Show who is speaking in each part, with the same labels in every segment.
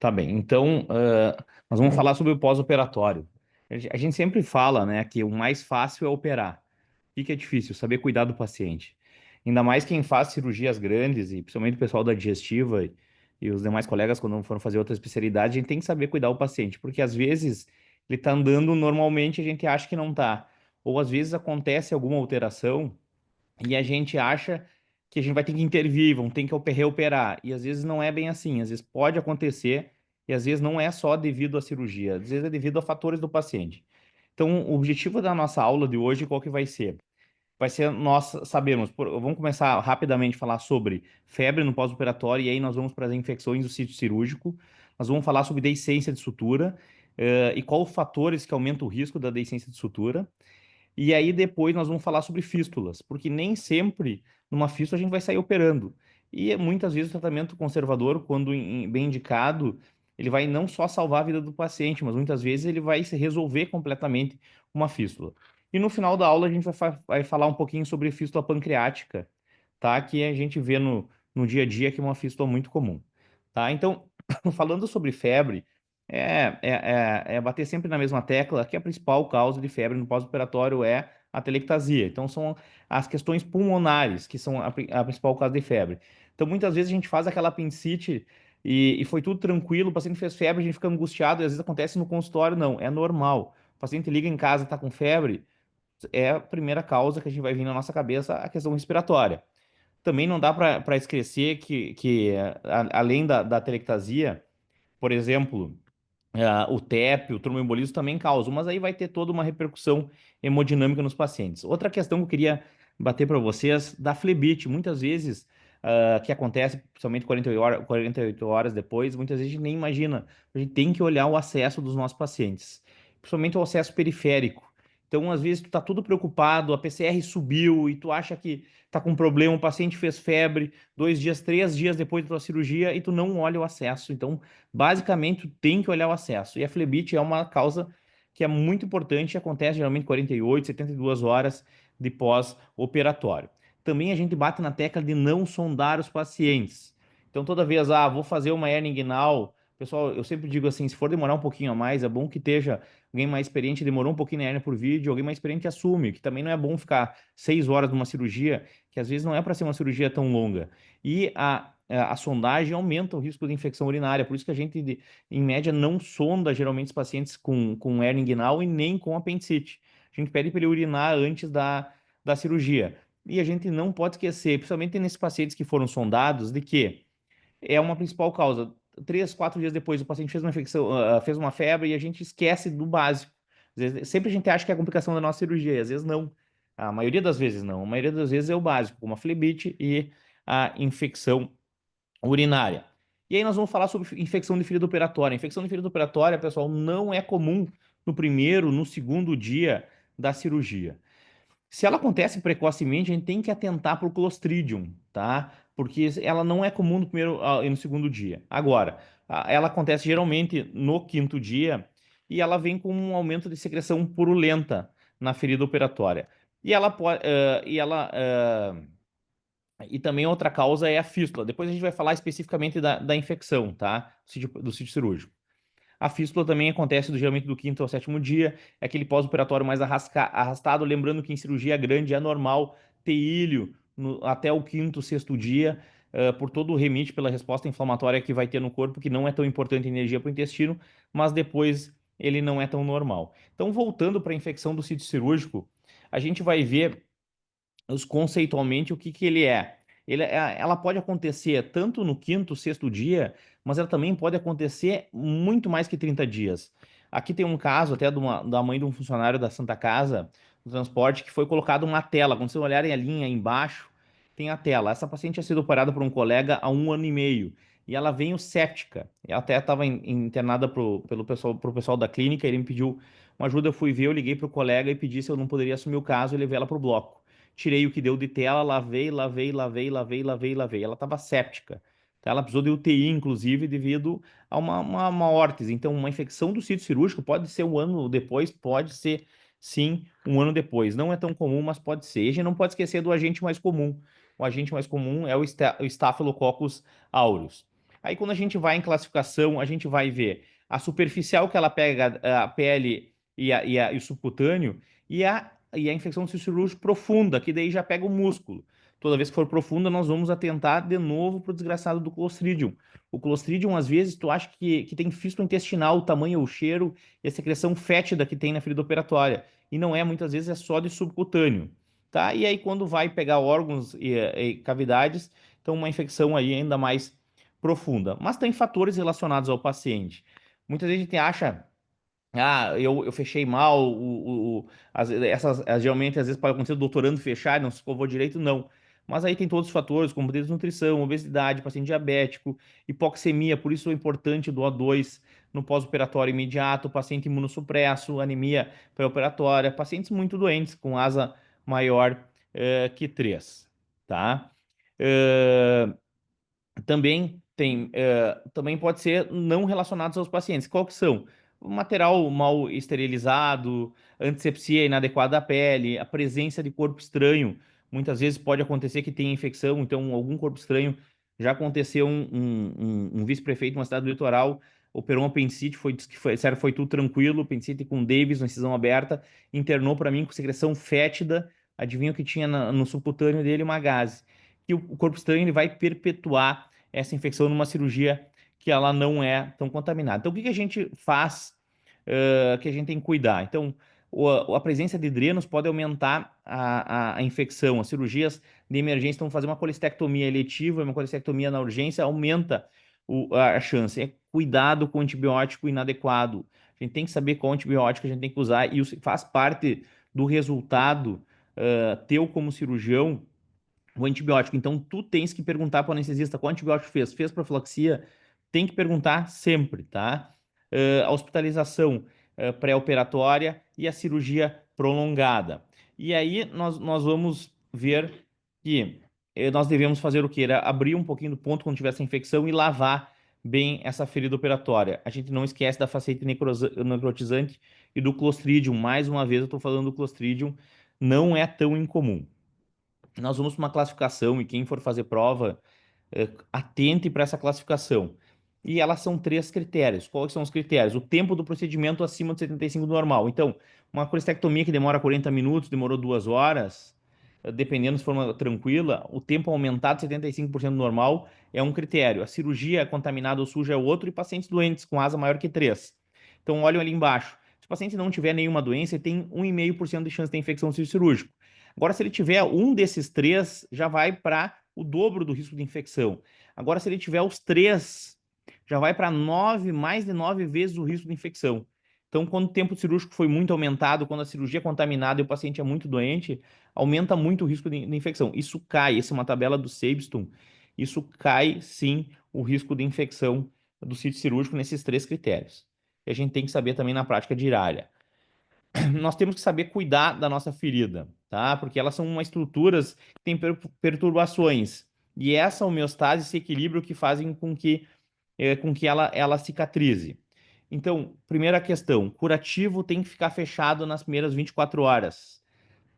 Speaker 1: Tá bem. Então, nós vamos falar sobre o pós-operatório. A gente sempre fala, né, que o mais fácil é operar. O que é difícil? Saber cuidar do paciente. Ainda mais quem faz cirurgias grandes, e principalmente o pessoal da digestiva e os demais colegas, quando foram fazer outra especialidade, a gente tem que saber cuidar do paciente, porque às vezes ele está andando normalmente, a gente acha que não está. Ou às vezes acontece alguma alteração e a gente acha que a gente vai ter que intervir, vão ter que reoperar. E às vezes não é bem assim. Às vezes pode acontecer e às vezes não é só devido à cirurgia, às vezes é devido a fatores do paciente. Então, o objetivo da nossa aula de hoje, qual que vai ser? Vai ser nós sabemos, vamos começar rapidamente a falar sobre febre no pós-operatório, e aí nós vamos para as infecções do sítio cirúrgico. Nós vamos falar sobre deiscência de sutura, e quais os fatores que aumentam o risco da deiscência de sutura. E aí depois nós vamos falar sobre fístulas, porque nem sempre numa fístula a gente vai sair operando. E muitas vezes o tratamento conservador, quando bem indicado, ele vai não só salvar a vida do paciente, mas muitas vezes ele vai se resolver completamente uma fístula. E no final da aula a gente vai falar um pouquinho sobre fístula pancreática, tá? Que a gente vê no dia a dia que é uma fístula muito comum, tá? Então, falando sobre febre, é bater sempre na mesma tecla que a principal causa de febre no pós-operatório é a telectasia. Então, são as questões pulmonares que são a principal causa de febre. Então, muitas vezes a gente faz aquela apendicite e foi tudo tranquilo, o paciente fez febre, a gente fica angustiado e às vezes acontece no consultório, não, é normal. O paciente liga em casa e está com febre, é a primeira causa que a gente vai vir na nossa cabeça, a questão respiratória. Também não dá para esquecer além da telectasia, por exemplo, o TEP, o tromboembolismo também causam, mas aí vai ter toda uma repercussão hemodinâmica nos pacientes. Outra questão que eu queria bater para vocês, da flebite, muitas vezes, que acontece, principalmente 48 horas depois, muitas vezes a gente nem imagina. A gente tem que olhar o acesso dos nossos pacientes, principalmente o acesso periférico. Então, às vezes, tu tá tudo preocupado, a PCR subiu e tu acha que tá com problema, o paciente fez febre 2 dias, 3 dias depois da tua cirurgia e tu não olha o acesso. Então, basicamente, tem que olhar o acesso. E a flebite é uma causa que é muito importante e acontece geralmente 48, 72 horas de pós-operatório. Também a gente bate na tecla de não sondar os pacientes. Então, toda vez, vou fazer uma hernia inguinal. Pessoal, eu sempre digo assim, se for demorar um pouquinho a mais, é bom que esteja alguém mais experiente, demorou um pouquinho na hernia por vídeo, alguém mais experiente assume, que também não é bom ficar 6 horas numa cirurgia, que às vezes não é para ser uma cirurgia tão longa. E a sondagem aumenta o risco de infecção urinária, por isso que a gente, em média, não sonda geralmente os pacientes com hernia inguinal e nem com apendicite. A gente pede para ele urinar antes da cirurgia. E a gente não pode esquecer, principalmente nesses pacientes que foram sondados, de que é uma principal causa. 3, 4 dias depois, o paciente fez uma infecção, fez uma febre e a gente esquece do básico. Sempre a gente acha que é a complicação da nossa cirurgia, e às vezes não. A maioria das vezes não. A maioria das vezes é o básico, como a flebite e a infecção urinária. E aí nós vamos falar sobre infecção de ferida operatória. Infecção de ferida operatória, pessoal, não é comum no primeiro, no segundo dia da cirurgia. Se ela acontece precocemente, a gente tem que atentar para o Clostridium, tá? Porque ela não é comum no primeiro e no segundo dia. Agora, ela acontece geralmente no quinto dia e ela vem com um aumento de secreção purulenta na ferida operatória. E ela pode, e também outra causa é a fístula. Depois a gente vai falar especificamente da infecção, tá? Do sítio cirúrgico. A fístula também acontece geralmente do quinto ao sétimo dia, é aquele pós-operatório mais arrastado, lembrando que em cirurgia grande é normal ter ilho até o quinto, sexto dia, por todo o remite pela resposta inflamatória que vai ter no corpo, que não é tão importante energia para o intestino, mas depois ele não é tão normal. Então, voltando para a infecção do sítio cirúrgico, a gente vai ver conceitualmente o que que ele é. Ela pode acontecer tanto no quinto, sexto dia, mas ela também pode acontecer muito mais que 30 dias. Aqui tem um caso até da mãe de um funcionário da Santa Casa do Transporte que foi colocado uma tela. Quando vocês olharem a linha embaixo, tem a tela. Essa paciente tinha sido operada por um colega há 1 ano e meio e ela veio séptica. Ela até estava internada pro pessoal da clínica. Ele me pediu uma ajuda, eu fui ver, eu liguei para o colega e pedi se eu não poderia assumir o caso e levei ela para o bloco. Tirei o que deu de tela, lavei, lavei, lavei, lavei, lavei, lavei. Ela estava séptica. Tá? Ela precisou de UTI, inclusive, devido a uma órtese. Então, uma infecção do sítio cirúrgico pode ser 1 ano depois, pode ser, sim, 1 ano depois. Não é tão comum, mas pode ser. E a gente não pode esquecer do agente mais comum. O agente mais comum é o Staphylococcus aureus. Aí quando a gente vai em classificação, a gente vai ver a superficial que ela pega a pele e o subcutâneo e a infecção do cílio cirúrgico profunda, que daí já pega o músculo. Toda vez que for profunda, nós vamos atentar de novo para o desgraçado do Clostridium. O Clostridium, às vezes, tu acha que tem fístula intestinal, o tamanho, o cheiro e a secreção fétida que tem na ferida operatória. E não é, muitas vezes, é só de subcutâneo. Tá? E aí, quando vai pegar órgãos e cavidades, então uma infecção aí ainda mais profunda. Mas tem fatores relacionados ao paciente. Muitas vezes a gente acha, eu fechei mal, geralmente às vezes pode acontecer o doutorando fechar, não se escovou direito, não. Mas aí tem todos os fatores, como desnutrição, obesidade, paciente diabético, hipoxemia, por isso é importante do O2 no pós-operatório imediato, paciente imunossupresso, anemia pré-operatória, pacientes muito doentes, com asa maior que 3, tá? Eh, também pode ser não relacionados aos pacientes. Qual que são? O material mal esterilizado, antisepsia inadequada da pele, a presença de corpo estranho. Muitas vezes pode acontecer que tenha infecção, então algum corpo estranho. Já aconteceu um vice-prefeito de uma cidade do litoral, operou um apendicite, disse que foi, sério, foi tudo tranquilo, apendicite com Davis, uma incisão aberta, internou para mim com secreção fétida, adivinha o que tinha no subcutâneo dele? Uma gase. Que o corpo estranho ele vai perpetuar essa infecção numa cirurgia que ela não é tão contaminada. Então, o que que a gente faz que a gente tem que cuidar? Então, a presença de drenos pode aumentar a infecção. As cirurgias de emergência estão fazendo uma colestectomia eletiva, uma colestectomia na urgência, aumenta a chance. É cuidado com o antibiótico inadequado. A gente tem que saber qual antibiótico a gente tem que usar e isso faz parte do resultado teu como cirurgião o antibiótico. Então, tu tens que perguntar para o anestesista qual antibiótico fez. Fez profilaxia? Tem que perguntar sempre, tá? A hospitalização pré-operatória e a cirurgia prolongada. E aí nós vamos ver que nós devemos fazer o quê? Era abrir um pouquinho do ponto quando tiver essa infecção e lavar bem essa ferida operatória. A gente não esquece da facete necrotizante e do Clostridium. Mais uma vez, eu estou falando do Clostridium, não é tão incomum. Nós vamos para uma classificação e quem for fazer prova, atente para essa classificação. E elas são 3 critérios. Quais são os critérios? O tempo do procedimento acima de 75 do normal. Então, uma colestectomia que demora 40 minutos, demorou 2 horas, dependendo se for uma tranquila, o tempo aumentado de 75% do normal é um critério. A cirurgia contaminada ou suja é outro e pacientes doentes com asa maior que 3. Então, olhem ali embaixo. Se o paciente não tiver nenhuma doença, ele tem 1,5% de chance de ter infecção cirúrgica. Agora, se ele tiver um desses 3, já vai para o dobro do risco de infecção. Agora, se ele tiver os 3, já vai para 9, mais de 9 vezes o risco de infecção. Então, quando o tempo cirúrgico foi muito aumentado, quando a cirurgia é contaminada e o paciente é muito doente, aumenta muito o risco de infecção. Isso cai, essa é uma tabela do Sabeston, isso cai sim o risco de infecção do sítio cirúrgico nesses 3 critérios. E a gente tem que saber também na prática diária. Nós temos que saber cuidar da nossa ferida, tá? Porque elas são uma estruturas que têm perturbações. E essa homeostase, esse equilíbrio que fazem com que ela cicatrize. Então, primeira questão, curativo tem que ficar fechado nas primeiras 24 horas.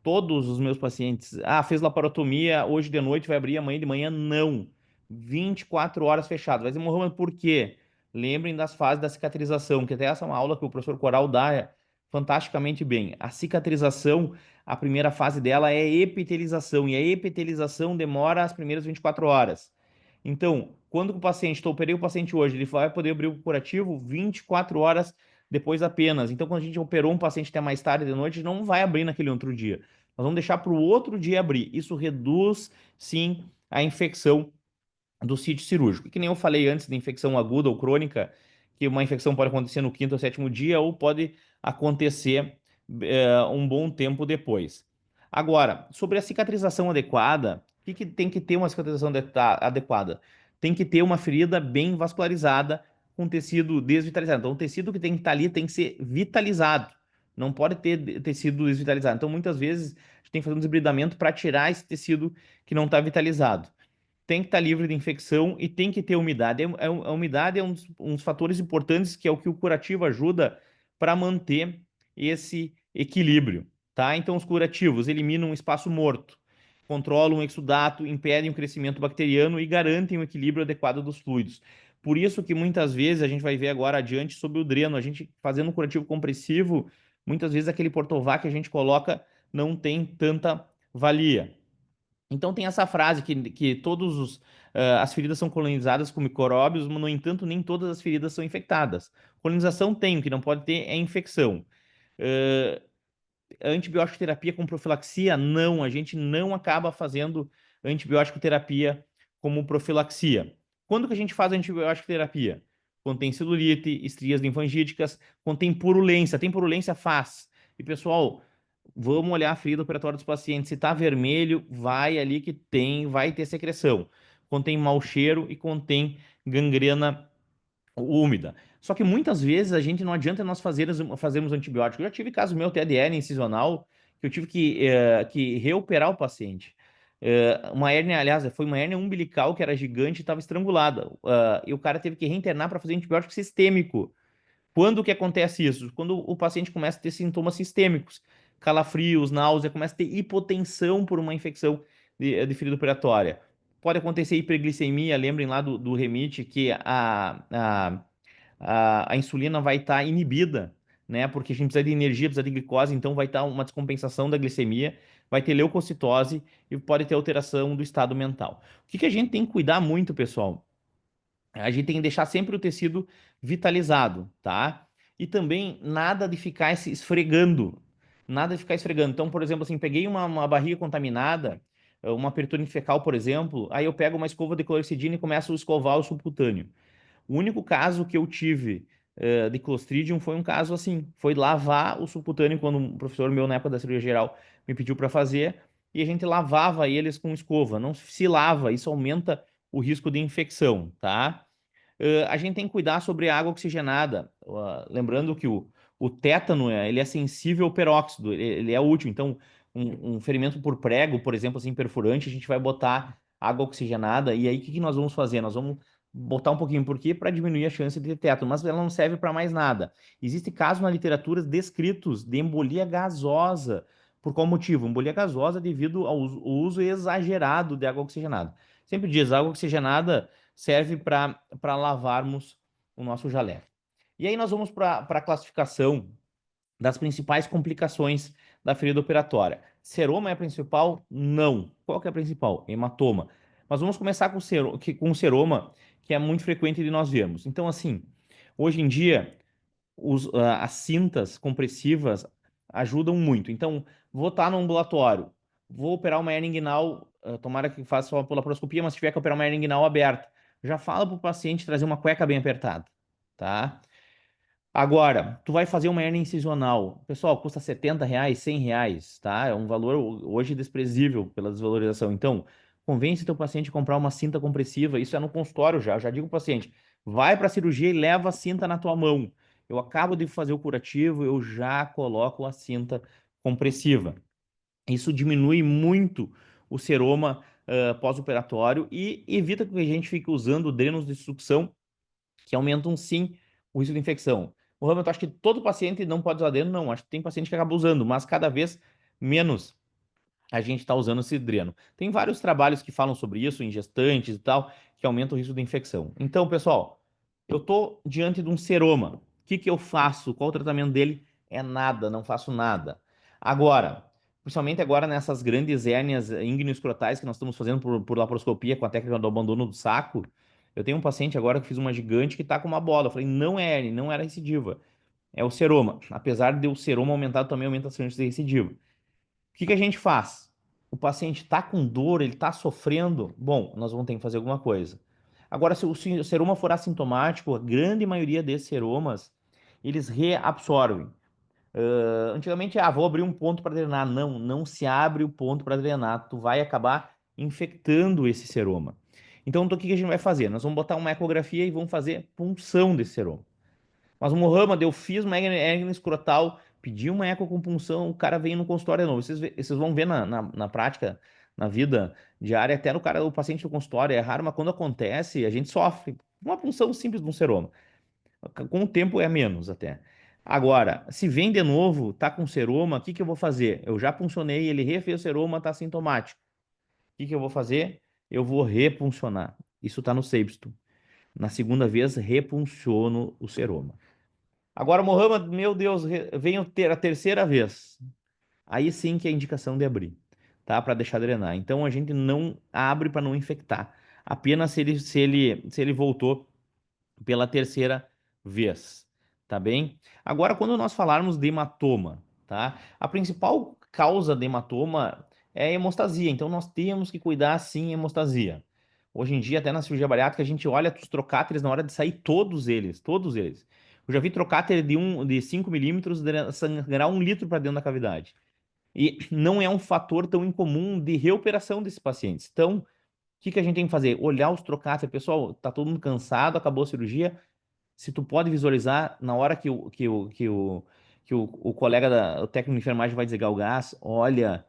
Speaker 1: Todos os meus pacientes, fez laparotomia, hoje de noite vai abrir, amanhã de manhã, não. 24 horas fechado. Vai dizer, Mohamed, por quê? Lembrem das fases da cicatrização, que até essa é uma aula que o professor Coral dá fantasticamente bem. A cicatrização, a primeira fase dela é epitelização, e a epitelização demora as primeiras 24 horas. Então, quando o paciente, eu operei o paciente hoje, ele vai poder abrir o curativo 24 horas depois apenas. Então, quando a gente operou um paciente até mais tarde de noite, não vai abrir naquele outro dia. Nós vamos deixar para o outro dia abrir. Isso reduz, sim, a infecção do sítio cirúrgico. E que nem eu falei antes de infecção aguda ou crônica, que uma infecção pode acontecer no quinto ou sétimo dia ou pode acontecer um bom tempo depois. Agora, sobre a cicatrização adequada, o que tem que ter uma cicatrização adequada? Tem que ter uma ferida bem vascularizada com tecido desvitalizado. Então, o tecido que tem que estar ali tem que ser vitalizado. Não pode ter tecido desvitalizado. Então, muitas vezes, a gente tem que fazer um desbridamento para tirar esse tecido que não está vitalizado. Tem que estar livre de infecção e tem que ter umidade. A umidade é um dos fatores importantes que é o que o curativo ajuda para manter esse equilíbrio, tá? Então, os curativos eliminam o espaço morto, controlam o exudato, impedem o crescimento bacteriano e garantem o equilíbrio adequado dos fluidos. Por isso que muitas vezes a gente vai ver agora adiante sobre o dreno, a gente fazendo um curativo compressivo, muitas vezes aquele Portovac que a gente coloca não tem tanta valia. Então tem essa frase que as feridas são colonizadas com micróbios, mas, no entanto, nem todas as feridas são infectadas. Colonização tem, o que não pode ter é infecção. Uh, Antibiótico terapia com profilaxia? Não, a gente não acaba fazendo antibiótico terapia como profilaxia. Quando que a gente faz antibiótico terapia? Quando tem celulite, estrias linfangíticas, quando tem purulência. Tem purulência? Faz. E pessoal, vamos olhar a ferida operatória dos pacientes. Se está vermelho, vai ali que vai ter secreção. Contém mau cheiro e contém gangrena úmida. Só que muitas vezes a gente não adianta nós fazermos antibiótico. Eu já tive caso meu, até de hérnia incisional, que eu tive que reoperar o paciente. Uma hérnia, aliás, foi uma hérnia umbilical que era gigante e estava estrangulada. E o cara teve que reinternar para fazer antibiótico sistêmico. Quando que acontece isso? Quando o paciente começa a ter sintomas sistêmicos, calafrios, náusea, começa a ter hipotensão por uma infecção de ferida operatória. Pode acontecer hiperglicemia, lembrem lá do remite que a insulina vai estar inibida, né? Porque a gente precisa de energia, precisa de glicose, então vai estar uma descompensação da glicemia, vai ter leucocitose e pode ter alteração do estado mental. O que que a gente tem que cuidar muito, pessoal? A gente tem que deixar sempre o tecido vitalizado, tá? E também nada de ficar se esfregando. Nada de ficar esfregando. Então, por exemplo, assim, peguei uma barriga contaminada, uma peritônio fecal, por exemplo, aí eu pego uma escova de clorexidina e começo a escovar o subcutâneo. O único caso que eu tive de Clostridium foi um caso assim, foi lavar o subcutâneo quando um professor meu na época da cirurgia geral me pediu para fazer, e a gente lavava eles com escova. Não se lava, isso aumenta o risco de infecção, tá? A gente tem que cuidar sobre a água oxigenada. Lembrando que o tétano, ele é sensível ao peróxido, ele é útil. Então, um ferimento por prego, por exemplo, assim, perfurante, a gente vai botar água oxigenada. E aí, o que que nós vamos fazer? Nós vamos botar um pouquinho por quê? Para diminuir a chance de ter tétano, mas ela não serve para mais nada. Existe casos na literatura descritos de embolia gasosa. Por qual motivo? Embolia gasosa devido ao uso exagerado de água oxigenada. Sempre diz, água oxigenada serve para lavarmos o nosso jaleco. E aí nós vamos para a classificação das principais complicações da ferida operatória. Seroma é a principal? Não. Qual que é a principal? Hematoma. Mas vamos começar com seroma, que é muito frequente de nós vermos. Então, assim, hoje em dia, as cintas compressivas ajudam muito. Então, vou estar no ambulatório, vou operar uma hernia inguinal, tomara que faça uma laparoscopia, mas se tiver que operar uma hernia inguinal aberta, já fala para o paciente trazer uma cueca bem apertada, tá? Agora, tu vai fazer uma hernia incisional. Pessoal, custa R$ 70, R$ 100, tá? É um valor hoje desprezível pela desvalorização. Então, convence teu paciente a comprar uma cinta compressiva. Isso é no consultório já. Eu já digo pro paciente, vai para a cirurgia e leva a cinta na tua mão. Eu acabo de fazer o curativo, eu já coloco a cinta compressiva. Isso diminui muito o seroma, pós-operatório e evita que a gente fique usando drenos de sucção que aumentam sim o risco de infecção. Mohamed, eu acho que todo paciente não pode usar dreno, não. Acho que tem paciente que acaba usando, mas cada vez menos a gente está usando esse dreno. Tem vários trabalhos que falam sobre isso, em gestantes e tal, que aumentam o risco de infecção. Então, pessoal, eu estou diante de um seroma. O que que eu faço? Qual o tratamento dele? É nada, não faço nada. Agora, principalmente agora nessas grandes hérnias ígneo-escrotais que nós estamos fazendo por laparoscopia com a técnica do abandono do saco, eu tenho um paciente agora que fiz uma gigante que está com uma bola. Eu falei, não é hérnia, não era recidiva. É o seroma. Apesar de o seroma aumentado, também aumenta as chances de recidiva. O que que a gente faz? O paciente está com dor, ele está sofrendo. Bom, nós vamos ter que fazer alguma coisa. Agora, se o seroma for assintomático, a grande maioria desses seromas, eles reabsorvem. Antigamente, vou abrir um ponto para drenar. Não, não se abre o ponto para drenar. Tu vai acabar infectando esse seroma. Então, o que que a gente vai fazer? Nós vamos botar uma ecografia e vamos fazer punção desse seroma. Mas o Mohamed, eu fiz uma hernia escrotal, pedi uma eco com punção, o cara veio no consultório de novo. Vocês vão ver na prática, na vida diária, até o paciente no consultório, é raro, mas quando acontece, a gente sofre. Uma punção simples de um seroma. Com o tempo é menos até. Agora, se vem de novo, tá com seroma, o que que eu vou fazer? Eu já puncionei, ele refez o seroma, tá sintomático. O que que eu vou fazer? Eu vou repuncionar. Isso tá no Sexto. Na segunda vez, repunciono o seroma. Agora, Mohamed, meu Deus, venho ter a terceira vez. Aí sim que é a indicação de abrir, tá? Para deixar drenar. Então a gente não abre para não infectar. Apenas se ele voltou pela terceira vez, tá bem? Agora, quando nós falarmos de hematoma, tá? A principal causa de hematoma é a hemostasia, então nós temos que cuidar sim hemostasia. Hoje em dia, até na cirurgia bariátrica, a gente olha os trocáteres na hora de sair todos eles, todos eles. Eu já vi trocáter de 5 milímetros sangrar 1 litro para dentro da cavidade. E não é um fator tão incomum de reoperação desses pacientes. Então, o que que a gente tem que fazer? Olhar os trocáteres. Pessoal, tá todo mundo cansado, acabou a cirurgia, se tu pode visualizar na hora que o colega o técnico de enfermagem vai desligar o gás, olha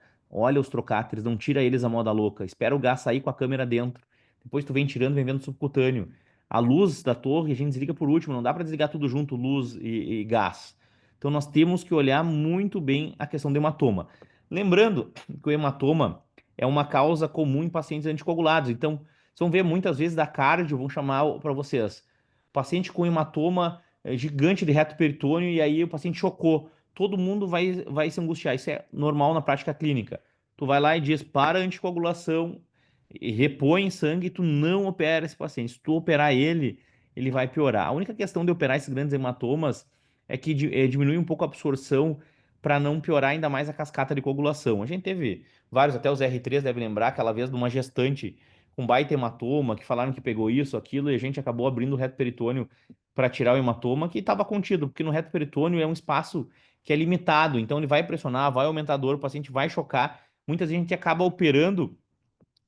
Speaker 1: os trocáteres, não tira eles a moda louca, espera o gás sair com a câmera dentro, depois tu vem tirando, vem vendo subcutâneo. A luz da torre a gente desliga por último, não dá para desligar tudo junto, luz e gás. Então nós temos que olhar muito bem a questão do hematoma. Lembrando que o hematoma é uma causa comum em pacientes anticoagulados, então vocês vão ver muitas vezes da cardio, vão chamar para vocês paciente com hematoma gigante de reto peritônio e aí o paciente chocou. Todo mundo vai se angustiar. Isso é normal na prática clínica. Tu vai lá e diz para a anticoagulação, e repõe sangue e tu não opera esse paciente. Se tu operar ele, ele vai piorar. A única questão de operar esses grandes hematomas é que diminui um pouco a absorção para não piorar ainda mais a cascata de coagulação. A gente teve vários, até os R3 deve lembrar, aquela vez de uma gestante com baita hematoma, que falaram que pegou isso, aquilo, e a gente acabou abrindo o reto peritônio para tirar o hematoma que estava contido, porque no reto peritônio é um espaço que é limitado, então ele vai pressionar, vai aumentar a dor, o paciente vai chocar. Muita gente acaba operando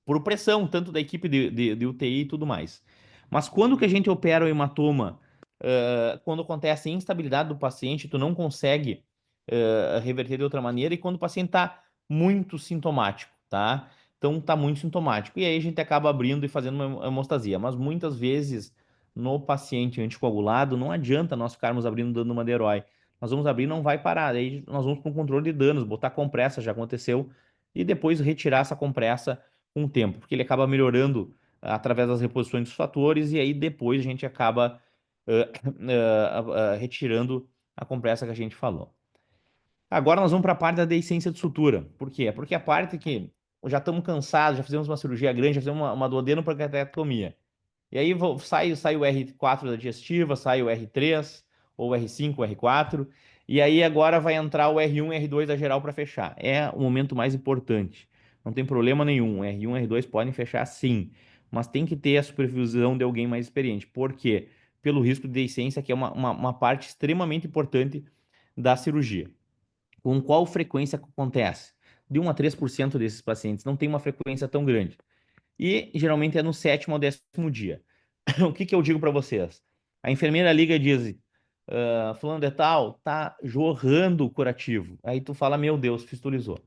Speaker 1: por pressão, tanto da equipe de UTI e tudo mais. Mas quando que a gente opera o hematoma? Quando acontece a instabilidade do paciente, tu não consegue reverter de outra maneira, e quando o paciente está muito sintomático, tá? Então tá muito sintomático. E aí a gente acaba abrindo e fazendo uma hemostasia. Mas muitas vezes no paciente anticoagulado não adianta nós ficarmos abrindo dando uma de herói. Nós vamos abrir e não vai parar. Aí nós vamos com controle de danos, botar compressa, já aconteceu, e depois retirar essa compressa com o tempo, porque ele acaba melhorando através das reposições dos fatores, e aí depois a gente acaba retirando a compressa que a gente falou. Agora nós vamos para a parte da deiscência de sutura. Por quê? Porque a parte que já estamos cansados, já fizemos uma cirurgia grande, já fizemos uma duodenopancreatectomia. E aí sai o R4 da digestiva, sai o R3, ou o R5, o R4, e aí agora vai entrar o R1 e R2 da geral para fechar. É o momento mais importante. Não tem problema nenhum. R1 e R2 podem fechar sim, mas tem que ter a supervisão de alguém mais experiente. Por quê? Pelo risco de deiscência, que é uma parte extremamente importante da cirurgia. Com qual frequência acontece? De 1 a 3% desses pacientes não tem uma frequência tão grande. E geralmente é no sétimo ou 10º dia. O que que eu digo para vocês? A enfermeira liga e diz: fulano de tal, tá jorrando o curativo. Aí tu fala: meu Deus, fistulizou.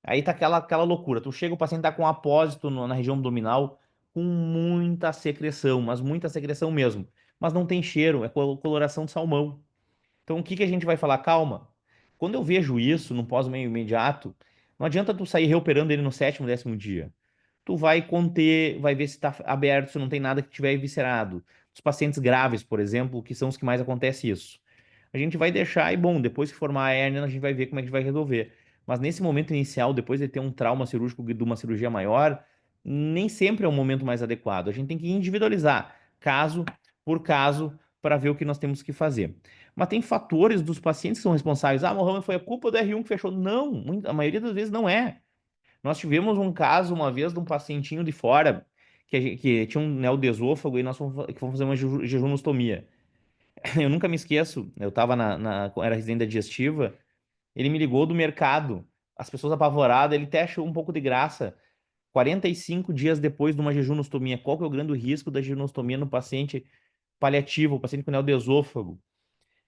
Speaker 1: Aí tá aquela loucura. Tu chega, o paciente tá com um apósito na região abdominal, com muita secreção, mas muita secreção mesmo. Mas não tem cheiro, é coloração de salmão. Então, o que que a gente vai falar? Calma. Quando eu vejo isso no pós-meio imediato, não adianta tu sair reoperando ele no sétimo, 10º dia. Tu vai conter, vai ver se está aberto, se não tem nada que tiver eviscerado. Os pacientes graves, por exemplo, que são os que mais acontece isso. A gente vai deixar e, bom, depois que formar a hérnia, a gente vai ver como é que a gente vai resolver. Mas nesse momento inicial, depois de ter um trauma cirúrgico de uma cirurgia maior, nem sempre é o momento mais adequado. A gente tem que individualizar, caso por caso, para ver o que nós temos que fazer. Mas tem fatores dos pacientes que são responsáveis. Ah, Mohamed, foi a culpa do R1 que fechou. Não, a maioria das vezes não é. Nós tivemos um caso uma vez de um pacientinho de fora que tinha um neodesôfago e nós fomos fazer uma jejunostomia. Eu nunca me esqueço, eu estava era residente da digestiva, ele me ligou do mercado, as pessoas apavoradas, ele até achou um pouco de graça. 45 dias depois de uma jejunostomia, qual que é o grande risco da jejunostomia no paciente paliativo, o paciente com neodesôfago?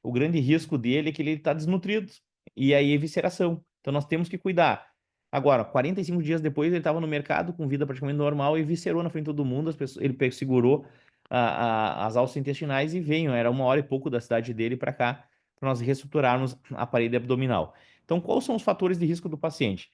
Speaker 1: O grande risco dele é que ele está desnutrido. E aí, evisceração. Então, nós temos que cuidar. Agora, 45 dias depois, ele estava no mercado com vida praticamente normal e viscerou na frente de todo mundo. Ele segurou as alças intestinais e veio. Era 1 hora e pouco da cidade dele para cá, para nós reestruturarmos a parede abdominal. Então, quais são os fatores de risco do paciente?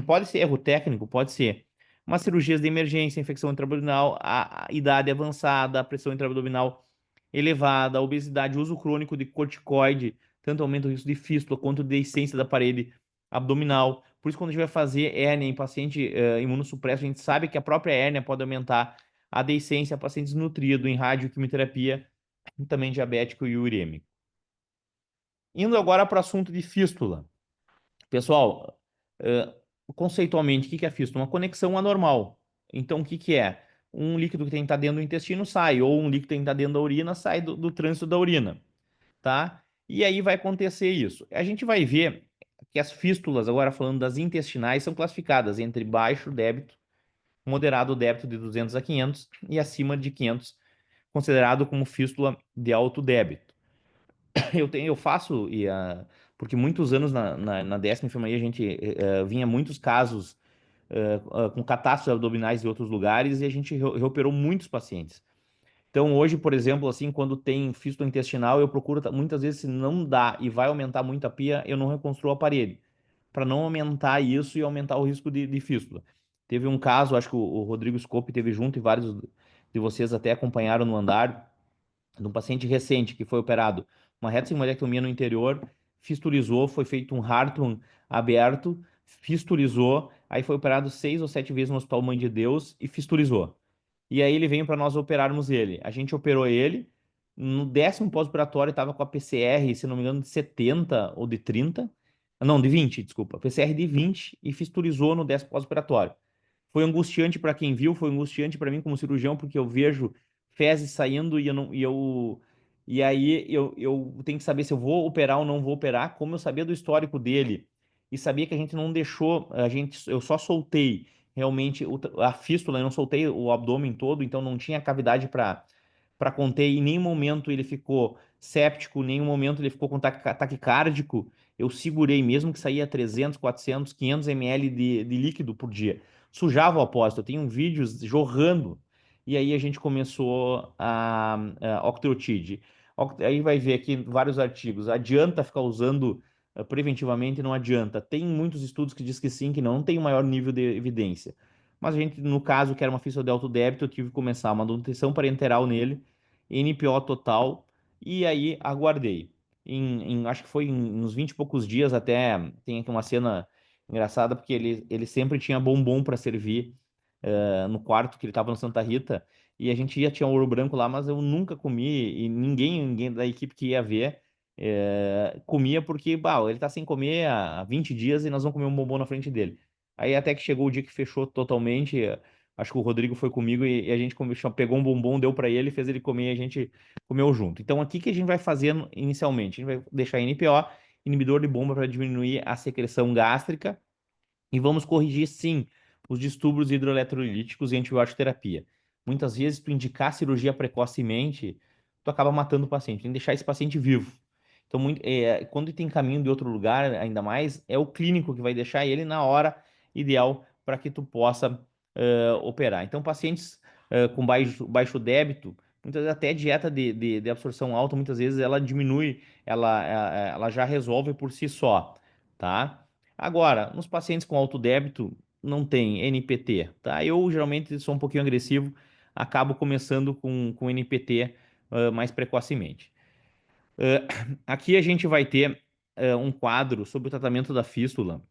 Speaker 1: Pode ser erro técnico, pode ser. Mas cirurgias de emergência, infecção intraabdominal, a idade avançada, a pressão intraabdominal elevada, a obesidade, uso crônico de corticoide, tanto aumenta o risco de fístula quanto de deiscência da parede abdominal. Por isso, quando a gente vai fazer hérnia em paciente imunossupresso, a gente sabe que a própria hérnia pode aumentar a deiscência, paciente desnutrido em radioquimioterapia, e também diabético e urêmico. Indo agora para o assunto de fístula. Pessoal, eh, conceitualmente, o que é fístula? Uma conexão anormal. Então, o que é? Um líquido que tem que estar dentro do intestino sai, ou um líquido que tem que estar dentro da urina sai do trânsito da urina, tá? E aí vai acontecer isso. A gente vai ver que as fístulas, agora falando das intestinais, são classificadas entre baixo débito, moderado débito de 200 a 500 e acima de 500, considerado como fístula de alto débito. Eu faço, porque muitos anos na décima enfermaria a gente vinha muitos casos com catástrofes abdominais de outros lugares e a gente reoperou muitos pacientes. Então, hoje, por exemplo, assim, quando tem fístula intestinal, eu procuro, muitas vezes, se não dá e vai aumentar muito a pia, eu não reconstruo a parede, para não aumentar isso e aumentar o risco de fístula. Teve um caso, acho que o Rodrigo Scope teve junto e vários de vocês até acompanharam no andar, de um paciente recente que foi operado uma retossigmoidectomia no interior, fistulizou, foi feito um Hartmann aberto, fistulizou, aí foi operado 6 ou 7 vezes no Hospital Mãe de Deus e fistulizou. E aí ele veio para nós operarmos ele. A gente operou ele, no 10º pós-operatório estava com a PCR, se não me engano, de 70 ou de 30. Não, de 20, desculpa. PCR de 20 e fistulizou no 10º pós-operatório. Foi angustiante para quem viu, foi angustiante para mim como cirurgião, porque eu vejo fezes saindo e eu não, e aí eu tenho que saber se eu vou operar ou não vou operar, como eu sabia do histórico dele e sabia que a gente não deixou, eu só soltei realmente a fístula, eu não soltei o abdômen todo, então não tinha cavidade para conter, e em nenhum momento ele ficou séptico, em nenhum momento ele ficou com taquicárdico. Eu segurei, mesmo que saía 300, 400, 500 ml de líquido por dia. Sujava o apósito, eu tenho vídeos jorrando. E aí a gente começou a octreotide. Aí vai ver aqui vários artigos. Adianta ficar usando preventivamente? Não adianta. Tem muitos estudos que diz que sim, que não tem o maior nível de evidência. Mas a gente, no caso, que era uma fístula de alto débito, eu tive que começar uma nutrição parenteral nele, NPO total, e aí aguardei. Acho que foi em uns 20 e poucos dias até, tem aqui uma cena engraçada, porque ele sempre tinha bombom para servir no quarto que ele estava no Santa Rita, e a gente tinha ouro branco lá, mas eu nunca comi, e ninguém da equipe que ia ver comia, porque, bah, ele tá sem comer há 20 dias e nós vamos comer um bombom na frente dele. Aí até que chegou o dia que fechou totalmente, acho que o Rodrigo foi comigo e a gente pegou um bombom, deu para ele, fez ele comer e a gente comeu junto. Então aqui que a gente vai fazer inicialmente? A gente vai deixar NPO, inibidor de bomba para diminuir a secreção gástrica, e vamos corrigir, sim, os distúrbios hidroeletrolíticos e antibiótico terapia. Muitas vezes, tu indicar cirurgia precocemente, tu acaba matando o paciente. Tem que deixar esse paciente vivo. Então, quando tem caminho de outro lugar, ainda mais, é o clínico que vai deixar ele na hora ideal para que tu possa operar. Então, pacientes com baixo débito, muitas vezes até dieta de absorção alta, muitas vezes ela diminui, ela já resolve por si só, tá? Agora, nos pacientes com alto débito, não tem NPT, tá? Eu geralmente sou um pouquinho agressivo, acabo começando com NPT mais precocemente. Aqui a gente vai ter um quadro sobre o tratamento da fístula.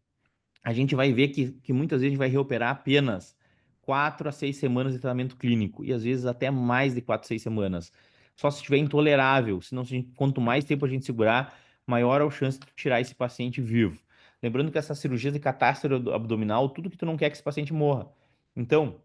Speaker 1: A gente vai ver que muitas vezes a gente vai reoperar apenas 4 a 6 semanas de tratamento clínico, e às vezes até mais de 4 a 6 semanas. Só se estiver intolerável, senão quanto mais tempo a gente segurar, maior é a chance de tirar esse paciente vivo. Lembrando que essas cirurgias de catástrofe abdominal, tudo que tu não quer que esse paciente morra. Então,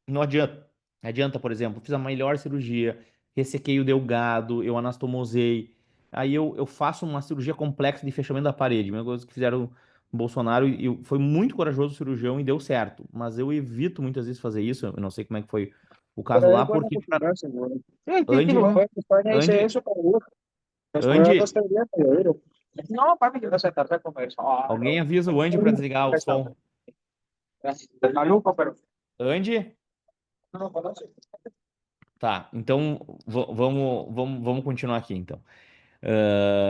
Speaker 1: não adianta. Adianta, por exemplo, fiz a melhor cirurgia, ressequei o delgado, eu anastomosei, aí eu faço uma cirurgia complexa de fechamento da parede, mesma coisa que fizeram o Bolsonaro, e foi muito corajoso o cirurgião e deu certo, mas eu evito muitas vezes fazer isso, eu não sei como é que foi o caso lá,
Speaker 2: Agora
Speaker 1: porque
Speaker 2: não conversa, mano.
Speaker 1: Andy,
Speaker 2: Não foi, não é
Speaker 1: Andy,
Speaker 2: isso, cara. Mas por ahora
Speaker 1: Andy,
Speaker 2: está bien, pero... No, papi, que no se trata de comer eso. Ah,
Speaker 1: alguém
Speaker 2: no.
Speaker 1: avisa o Andy para desligar o som.
Speaker 2: Maluco, pero...
Speaker 1: Andy?
Speaker 2: No lo conoce.
Speaker 1: Tá, então vamos continuar aqui, então.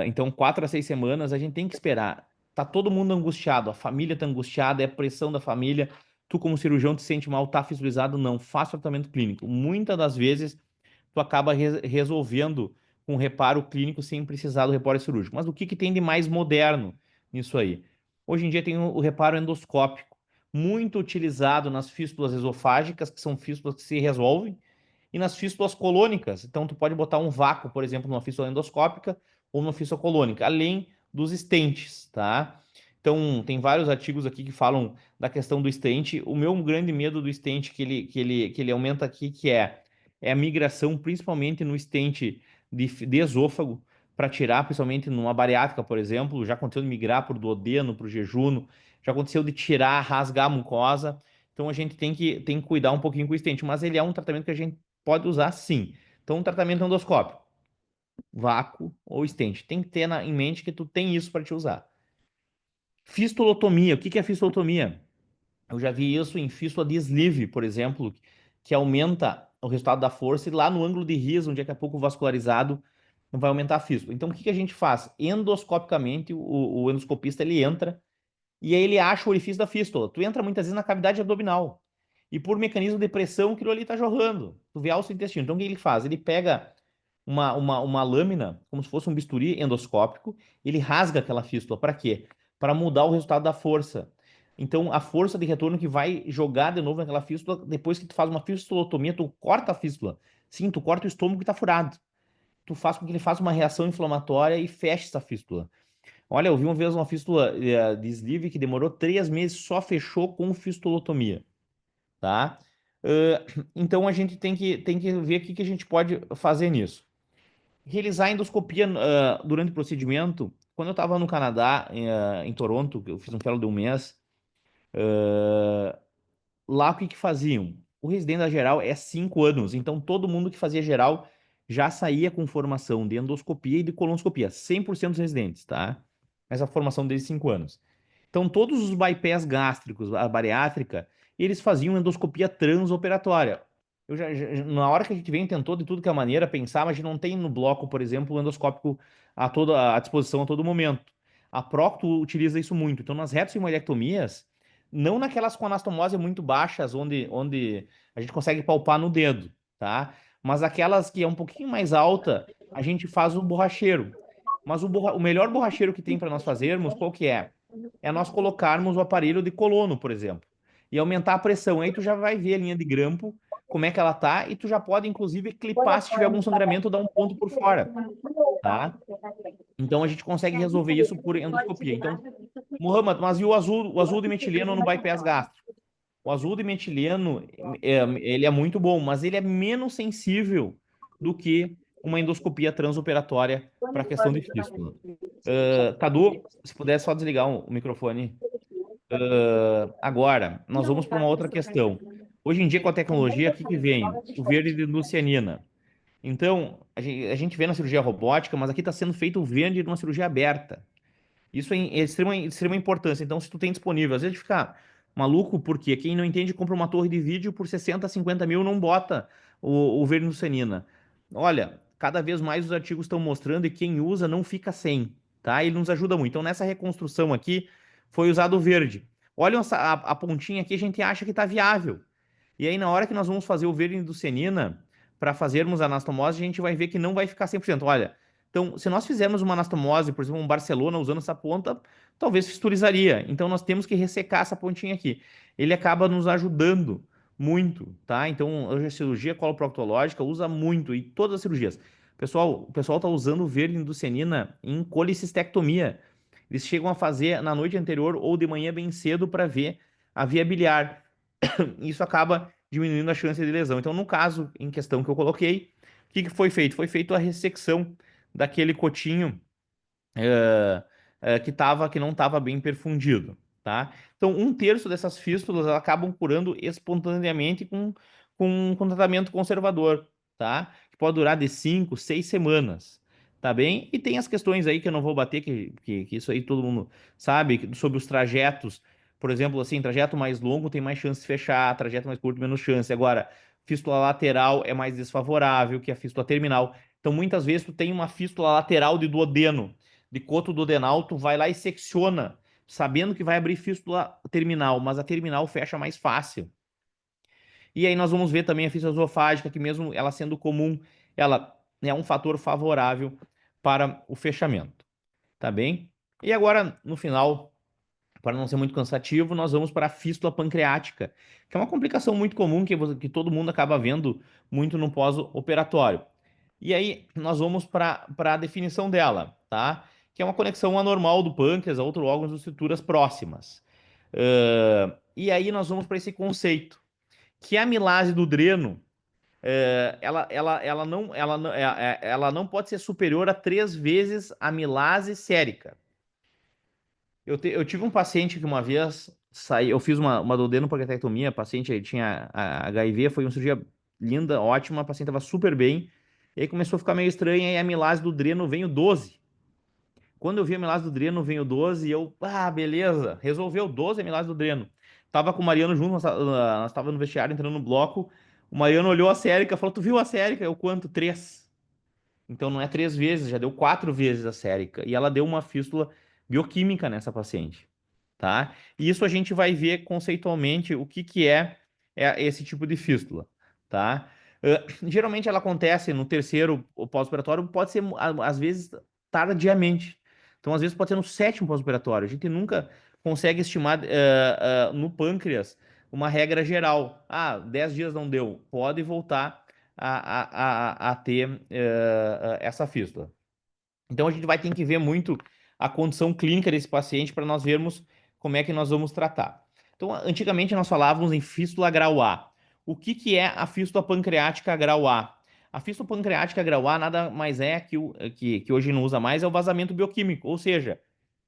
Speaker 1: Então, 4 a 6 semanas a gente tem que esperar. Tá todo mundo angustiado, a família tá angustiada, é a pressão da família. Tu, como cirurgião, te sente mal, tá fissurado? Não. Faz tratamento clínico. Muitas das vezes, tu acaba resolvendo com reparo clínico sem precisar do reparo cirúrgico. Mas o que que tem de mais moderno nisso aí? Hoje em dia tem o reparo endoscópico, muito utilizado nas fístulas esofágicas, que são fístulas que se resolvem, e nas fístulas colônicas. Então, tu pode botar um vácuo, por exemplo, numa fístula endoscópica ou numa fístula colônica, além dos stents, tá? Então, tem vários artigos aqui que falam da questão do stent. O meu grande medo do stent que ele aumenta aqui, é a migração, principalmente no stent de esôfago, para tirar, principalmente numa bariátrica, por exemplo. Já aconteceu de migrar para o duodeno, para o jejuno, já aconteceu de tirar, rasgar a mucosa. Então, a gente tem que cuidar um pouquinho com o stent, mas ele é um tratamento que a gente pode usar sim. Então, um tratamento endoscópico, vácuo ou stent. Tem que ter em mente que tu tem isso para te usar. Fistulotomia. O que que é fistulotomia? Eu já vi isso em fístula de sleeve, por exemplo, que aumenta o resultado da força e lá no ângulo de Ries, onde é que é pouco vascularizado, vai aumentar a fístula. Então, o que que a gente faz? Endoscopicamente, o endoscopista ele entra e aí ele acha o orifício da fístula. Tu entra muitas vezes na cavidade abdominal. E por mecanismo de pressão, aquilo ali tá jorrando. Tu vê alça o intestino. Então o que ele faz? Ele pega uma lâmina, como se fosse um bisturi endoscópico, ele rasga aquela fístula. Para quê? Para mudar o resultado da força. Então a força de retorno que vai jogar de novo naquela fístula, depois que tu faz uma fistulotomia, tu corta a fístula. Sim, tu corta o estômago que tá furado. Tu faz com que ele faça uma reação inflamatória e feche essa fístula. Olha, eu vi uma vez uma fístula de sleeve que demorou 3 meses, só fechou com fistulotomia, tá? Então a gente tem que ver o que que a gente pode fazer nisso. Realizar endoscopia durante o procedimento. Quando eu estava no Canadá, em Toronto, eu fiz um fellow de um mês, lá o que que faziam? O residente da geral é 5 anos, então todo mundo que fazia geral já saía com formação de endoscopia e de colonoscopia, 100% dos residentes, tá? Essa formação desde 5 anos. Então todos os bypass gástricos, a bariátrica, eles faziam endoscopia transoperatória. Na hora que a gente vem, tentou de tudo que é maneira pensar, mas a gente não tem no bloco, por exemplo, o endoscópico à disposição a todo momento. A Procto utiliza isso muito. Então, nas reto-imolectomias, não naquelas com anastomose muito baixas, onde a gente consegue palpar no dedo, tá? Mas aquelas que é um pouquinho mais alta, a gente faz o borracheiro. Mas o melhor borracheiro que tem para nós fazermos, qual que é? É nós colocarmos o aparelho de colono, por exemplo, e aumentar a pressão. Aí tu já vai ver a linha de grampo, como é que ela tá, e tu já pode, inclusive, clipar se tiver algum sangramento, dar um ponto por fora, tá? Então a gente consegue resolver isso por endoscopia. Então, Muhammad, mas e o azul de metileno no bypass gástrico? O azul de metileno, ele é muito bom, mas ele é menos sensível do que uma endoscopia transoperatória para a questão de fístula. Cadu, se puder só desligar o microfone. Agora, nós vamos para uma outra questão. Hoje em dia, com a tecnologia, o que que vem? O verde de lucianina. Então, a gente vê na cirurgia robótica, mas aqui está sendo feito o verde numa cirurgia aberta. Isso é extrema importância. Então, se tu tem disponível, às vezes fica maluco, porque quem não entende compra uma torre de vídeo por 60, 50 mil, não bota o vernussenina. Olha, cada vez mais os artigos estão mostrando e quem usa não fica sem, tá? Ele nos ajuda muito. Então, nessa reconstrução aqui, foi usado o verde. Olha a pontinha aqui, a gente acha que está viável. E aí, na hora que nós vamos fazer o verde-inducenina, para fazermos a anastomose, a gente vai ver que não vai ficar 100%. Olha, então, se nós fizermos uma anastomose, por exemplo, um Barcelona usando essa ponta, talvez fisturizaria. Então, nós temos que ressecar essa pontinha aqui. Ele acaba nos ajudando muito, tá? Então, hoje a cirurgia coloproctológica usa muito, e todas as cirurgias. O pessoal está usando o verde-inducenina em colicistectomia. Eles chegam a fazer na noite anterior ou de manhã bem cedo para ver a via biliar. Isso acaba diminuindo a chance de lesão. Então, no caso em questão que eu coloquei, o que que foi feito? Foi feito a ressecção daquele cotinho que não estava bem perfundido, tá? Então, 1/3 dessas fístulas elas acabam curando espontaneamente com tratamento conservador, tá? Que pode durar de 5, 6 semanas, tá bem? E tem as questões aí que eu não vou bater, que isso aí todo mundo sabe, sobre os trajetos. Por exemplo, assim, trajeto mais longo tem mais chance de fechar, trajeto mais curto menos chance. Agora, fístula lateral é mais desfavorável que a fístula terminal. Então, muitas vezes tu tem uma fístula lateral de duodeno, de coto duodenal, tu vai lá e secciona sabendo que vai abrir fístula terminal, mas a terminal fecha mais fácil. E aí nós vamos ver também a fístula esofágica, que mesmo ela sendo comum, ela é um fator favorável para o fechamento, tá bem? E agora, no final, para não ser muito cansativo, nós vamos para a fístula pancreática, que é uma complicação muito comum que todo mundo acaba vendo muito no pós-operatório. E aí nós vamos para a definição dela, tá? Que é uma conexão anormal do pâncreas a outros órgãos ou estruturas próximas. E aí nós vamos para esse conceito, que a amilase do dreno, ela não pode ser superior a 3 vezes a amilase sérica. Eu tive um paciente que uma vez eu fiz uma duodenopancreatectomia, a paciente tinha HIV, foi uma cirurgia linda, ótima, a paciente estava super bem, e aí começou a ficar meio estranha, e a amilase do dreno veio 12. Quando eu vi a amilase do dreno veio 12, beleza, resolveu 12 amilase do dreno. Tava com o Mariano junto, nós tava no vestiário entrando no bloco, o Mariano olhou a sérica, falou, tu viu a sérica? Eu, quanto? 3. Então não é 3 vezes, já deu 4 vezes a sérica. E ela deu uma fístula bioquímica nessa paciente, tá? E isso a gente vai ver conceitualmente o que que é esse tipo de fístula, tá? Geralmente ela acontece no terceiro pós-operatório, pode ser às vezes tardiamente. Então às vezes pode ser no sétimo pós-operatório. A gente nunca consegue estimar no pâncreas uma regra geral. Ah, 10 dias não deu, pode voltar a ter essa fístula. Então a gente vai ter que ver muito a condição clínica desse paciente para nós vermos como é que nós vamos tratar. Então, antigamente nós falávamos em fístula grau A. O que que é a fístula pancreática grau A? A fístula pancreática grau A nada mais é que hoje não usa mais, é o vazamento bioquímico, ou seja,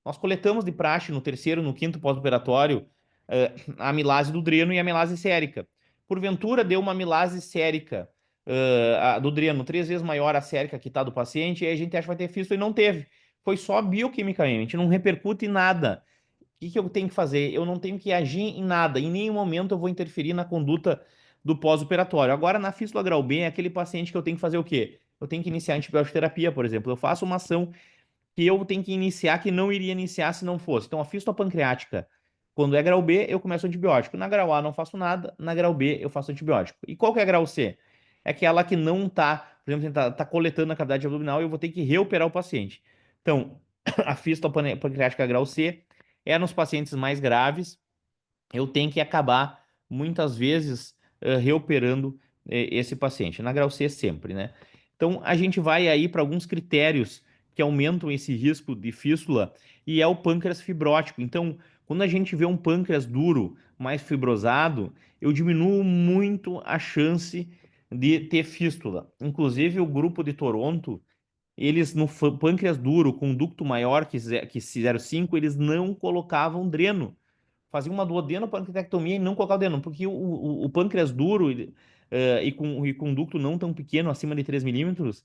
Speaker 1: nós coletamos de praxe no terceiro, no quinto pós-operatório, a amilase do dreno e a amilase sérica. Porventura deu uma amilase sérica do dreno 3 vezes maior a sérica que está do paciente, e aí a gente acha que vai ter fístula e não teve. Foi só bioquimicamente, não repercute em nada. O que que eu tenho que fazer? Eu não tenho que agir em nada, em nenhum momento eu vou interferir na conduta do pós-operatório. Agora, na fístula grau B, é aquele paciente que eu tenho que fazer o quê? Eu tenho que iniciar antibiótico terapia, por exemplo. Eu faço uma ação que eu tenho que iniciar que não iria iniciar se não fosse. Então, a fístula pancreática, quando é grau B, eu começo antibiótico. Na grau A, não faço nada. Na grau B, eu faço antibiótico. E qual que é a grau C? É aquela que não está, por exemplo, tá coletando a cavidade abdominal e eu vou ter que reoperar o paciente. Então, a fístula pancreática grau C é nos pacientes mais graves, eu tenho que acabar muitas vezes reoperando esse paciente. Na grau C sempre, né? Então a gente vai aí para alguns critérios que aumentam esse risco de fístula e é o pâncreas fibrótico. Então, quando a gente vê um pâncreas duro, mais fibrosado, eu diminuo muito a chance de ter fístula. Inclusive o grupo de Toronto, eles no pâncreas duro com ducto maior que 0,5, eles não colocavam dreno, fazia uma duodenopancreatectomia e não colocar o dreno, porque o pâncreas duro e com ducto não tão pequeno, acima de 3 milímetros,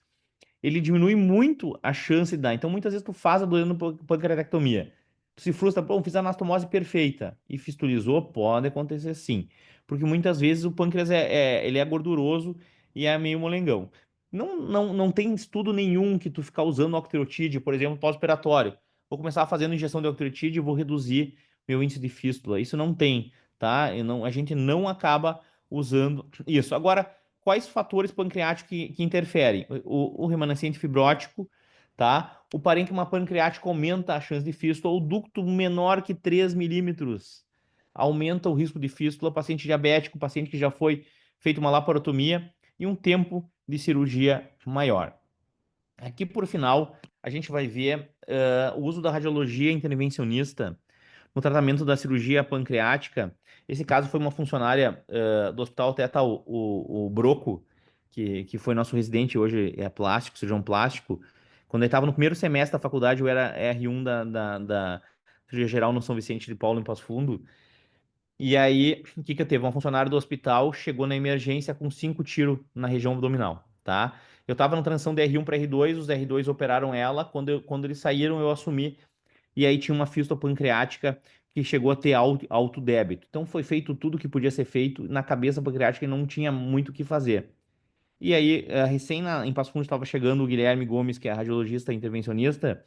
Speaker 1: ele diminui muito a chance de dar. Então, muitas vezes tu faz a duodenopancreatectomia, tu se frustra, pô, fiz a anastomose perfeita e fistulizou, pode acontecer sim. Porque muitas vezes o pâncreas ele é gorduroso e é meio molengão. Não tem estudo nenhum que tu ficar usando octreotide, por exemplo, pós-operatório. Vou começar fazendo injeção de octreotide e vou reduzir meu índice de fístula. Isso não tem, tá? A gente não acaba usando isso. Agora, quais fatores pancreáticos que interferem? O remanescente fibrótico, tá? O parênquima pancreático aumenta a chance de fístula, o ducto menor que 3 milímetros aumenta o risco de fístula, paciente diabético, paciente que já foi feito uma laparotomia e um tempo de cirurgia maior. Aqui, por final, a gente vai ver o uso da radiologia intervencionista no tratamento da cirurgia pancreática. Esse caso foi uma funcionária do Hospital Teta o Broco, que foi nosso residente, hoje é plástico, cirurgião plástico. Quando ele estava no primeiro semestre da faculdade, eu era R1 da cirurgia geral no São Vicente de Paulo, em Passo Fundo. E aí, o que que teve? Uma funcionária do hospital chegou na emergência com 5 tiros na região abdominal, tá? Eu tava na transição de R1 para R2, os R2 operaram ela. Quando eles saíram, eu assumi. E aí tinha uma fístula pancreática que chegou a ter alto débito. Então foi feito tudo que podia ser feito na cabeça pancreática e não tinha muito o que fazer. E aí, em Passo Fundo estava chegando o Guilherme Gomes, que é radiologista intervencionista.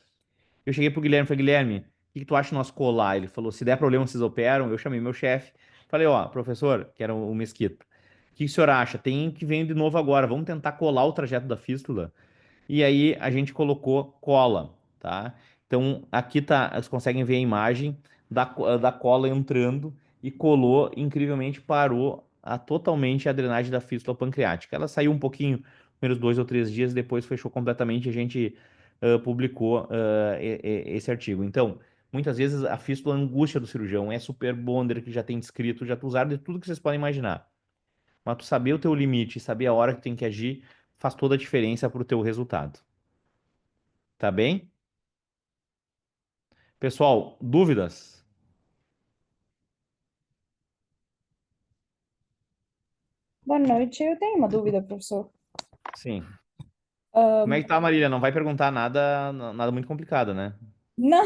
Speaker 1: Eu cheguei pro Guilherme e falei, Guilherme, que tu acha nós colar? Ele falou, se der problema, vocês operam. Eu chamei meu chefe, falei, ó, professor, que era o Mesquita, o que o senhor acha? Tem que vir de novo agora, vamos tentar colar o trajeto da fístula. E aí a gente colocou cola, tá? Então aqui tá, vocês conseguem ver a imagem da cola entrando e colou, incrivelmente parou totalmente a drenagem da fístula pancreática. Ela saiu um pouquinho, primeiros 2 ou 3 dias, depois fechou completamente, e a gente publicou esse artigo. Então, muitas vezes a fístula angústia do cirurgião é super bonder, que já tem descrito, já usaram de tudo que vocês podem imaginar. Mas tu saber o teu limite, saber a hora que tem que agir, faz toda a diferença para o teu resultado. Tá bem? Pessoal, dúvidas?
Speaker 3: Boa noite. Eu tenho uma dúvida, professor.
Speaker 1: Sim. Como é
Speaker 3: Ahn,
Speaker 1: que tá, Marília? Não vai perguntar nada muito complicado, né?
Speaker 3: não,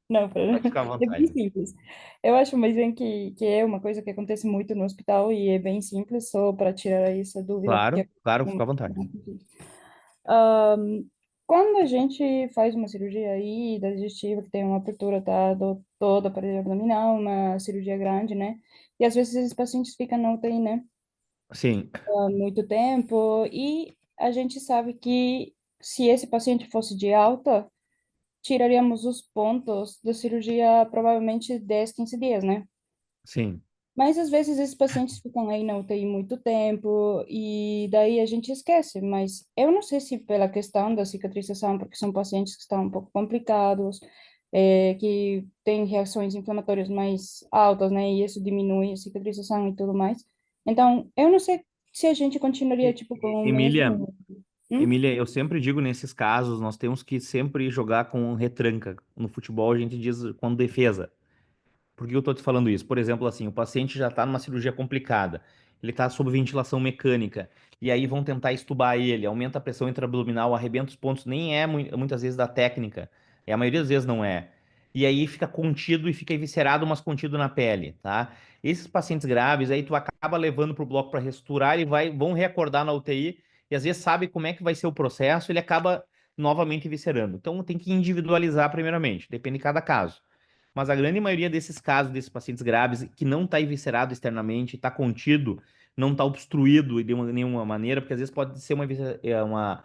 Speaker 3: não,
Speaker 1: Pode ficar à
Speaker 3: é bem
Speaker 1: vontade.
Speaker 3: simples. Eu acho mais bem que é uma coisa que acontece muito no hospital e é bem simples, só para tirar essa dúvida, porque
Speaker 1: Claro, claro,
Speaker 3: é
Speaker 1: fica à vontade.
Speaker 3: quando a gente faz uma cirurgia aí da digestiva, que tem uma abertura tá, toda a parede abdominal, uma cirurgia grande, né? E às vezes esses pacientes ficam na UTI, né?
Speaker 1: Sim,
Speaker 3: Há muito tempo, e a gente sabe que se esse paciente fosse de alta, tiraríamos os pontos da cirurgia provavelmente 10, 15 dias, né?
Speaker 1: sim,
Speaker 3: Mas às vezes esses pacientes ficam aí na UTI muito tempo e daí a gente esquece. Mas eu não sei se pela questão da cicatrização, porque são pacientes que estão um pouco complicados, que têm reações inflamatórias mais altas, né? E isso diminui a cicatrização e tudo mais. Então, eu não sei se a gente continuaria, tipo, com o
Speaker 1: Emília,
Speaker 3: mesmo... Hum?
Speaker 1: Emília, eu sempre digo nesses casos, nós temos que sempre jogar com retranca. No futebol a gente diz com defesa. Por que eu estou te falando isso? Por exemplo, assim, o paciente já está numa cirurgia complicada, ele está sob ventilação mecânica, e aí vão tentar estubar ele, aumenta a pressão intraabdominal, arrebenta os pontos, nem é muitas vezes da técnica, a maioria das vezes não é. E aí fica contido e fica eviscerado, mas contido na pele, tá? Esses pacientes graves, aí tu acaba levando para o bloco para reestruturar e vão reacordar na UTI, e às vezes sabe como é que vai ser o processo, ele acaba novamente eviscerando. Então tem que individualizar primeiramente, depende de cada caso. Mas a grande maioria desses casos, desses pacientes graves, que não está eviscerado externamente, está contido, não está obstruído de nenhuma maneira, porque às vezes pode ser uma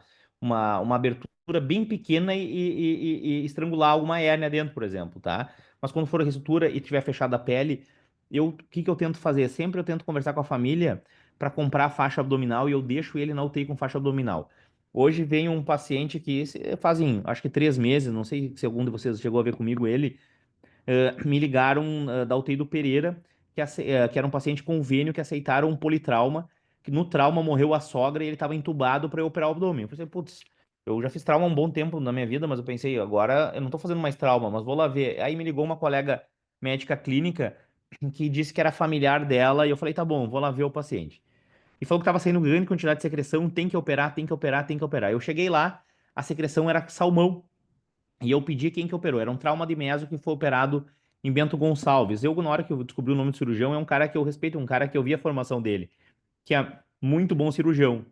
Speaker 1: abertura bem pequena e estrangular alguma hérnia dentro, por exemplo, tá? Mas quando for a reestrutura e tiver fechada a pele, o que que eu tento fazer? Sempre eu tento conversar com a família para comprar a faixa abdominal e eu deixo ele na UTI com faixa abdominal. Hoje vem um paciente que fazem, acho que 3 meses, não sei se algum de vocês chegou a ver comigo ele, me ligaram da UTI do Pereira, que era um paciente convênio que aceitaram um politrauma, que no trauma morreu a sogra e ele estava entubado para eu operar o abdômen. Eu pensei, putz, eu já fiz trauma há um bom tempo na minha vida, mas eu pensei, agora eu não estou fazendo mais trauma, mas vou lá ver. Aí me ligou uma colega médica clínica que disse que era familiar dela e eu falei, tá bom, vou lá ver o paciente. E falou que estava saindo grande quantidade de secreção, tem que operar, tem que operar, tem que operar. Eu cheguei lá, a secreção era salmão. E eu pedi quem que operou. Era um trauma de meso que foi operado em Bento Gonçalves. Eu, na hora que eu descobri o nome do cirurgião, é um cara que eu respeito, um cara que eu vi a formação dele, que é muito bom cirurgião.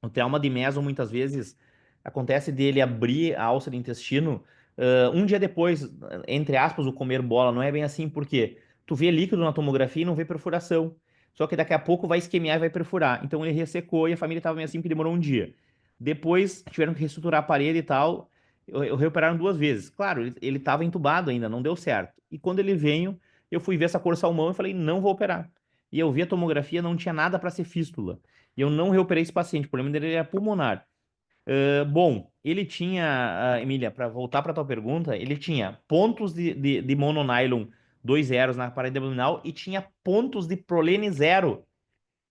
Speaker 1: O trauma de meso, muitas vezes, acontece dele abrir a alça do intestino um dia depois, entre aspas, o comer bola. Não é bem assim, porque tu vê líquido na tomografia e não vê perfuração. Só que daqui a pouco vai esquemear e vai perfurar. Então ele ressecou e a família estava meio assim, porque demorou um dia. Depois tiveram que reestruturar a parede e tal. Eu reoperaram 2 vezes. Claro, ele estava entubado ainda, não deu certo. E quando ele veio, eu fui ver essa cor salmão e falei, não vou operar. E eu vi a tomografia, não tinha nada para ser fístula. E eu não reoperei esse paciente, o problema dele era pulmonar. Bom, ele tinha, Emília, para voltar para tua pergunta, ele tinha pontos de mononylon 2 zeros na parede abdominal e tinha pontos de prolene 0.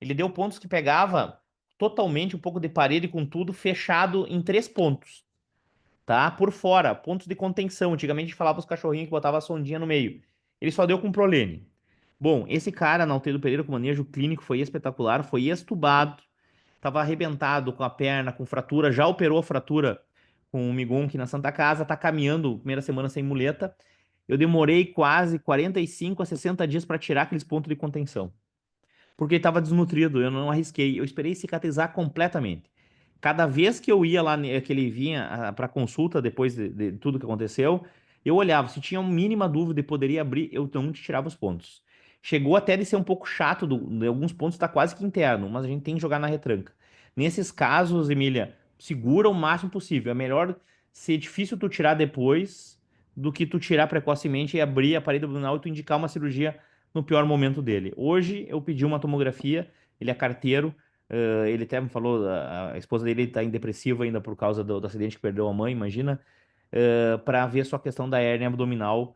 Speaker 1: Ele deu pontos que pegava totalmente um pouco de parede com tudo fechado em 3 pontos, tá? Por fora, pontos de contenção. Antigamente a gente falava os cachorrinhos que botava a sondinha no meio. Ele só deu com prolene. Bom, esse cara na UTI do Pereira com manejo clínico foi espetacular, foi estubado, estava arrebentado com a perna, com fratura, já operou a fratura com o Migon aqui na Santa Casa, tá caminhando primeira semana sem muleta. Eu demorei quase 45 a 60 dias para tirar aqueles pontos de contenção, porque ele estava desnutrido, eu não arrisquei, eu esperei cicatrizar completamente. Cada vez que eu ia lá, que ele vinha para consulta depois de tudo que aconteceu, Eu olhava, se tinha uma mínima dúvida e poderia abrir, eu não te tirava os pontos. Chegou até de ser um pouco chato, de alguns pontos tá quase que interno, mas a gente tem que jogar na retranca. Nesses casos, Emília, segura o máximo possível. É melhor ser difícil tu tirar depois do que tu tirar precocemente e abrir a parede abdominal e tu indicar uma cirurgia no pior momento dele. Hoje eu pedi uma tomografia, ele é carteiro, ele até me falou, a esposa dele está em depressivo ainda por causa do acidente que perdeu a mãe, imagina, para ver só a questão da hérnia abdominal,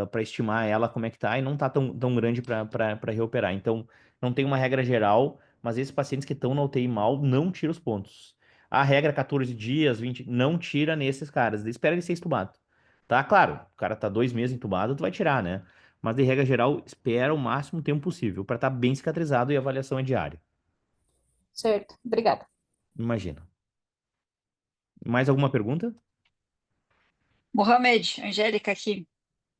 Speaker 1: para estimar ela como é que tá, e não tá tão grande para reoperar. Então, não tem uma regra geral, mas esses pacientes que estão na UTI mal, não tira os pontos. A regra 14 dias, 20, não tira nesses caras, espera ele ser entubado. Tá, claro, o cara tá 2 meses entubado, tu vai tirar, né? Mas de regra geral, espera o máximo tempo possível para estar bem cicatrizado e a avaliação é diária.
Speaker 3: Certo, obrigada.
Speaker 1: Imagina. Mais alguma pergunta?
Speaker 4: Mohamed, Angélica aqui.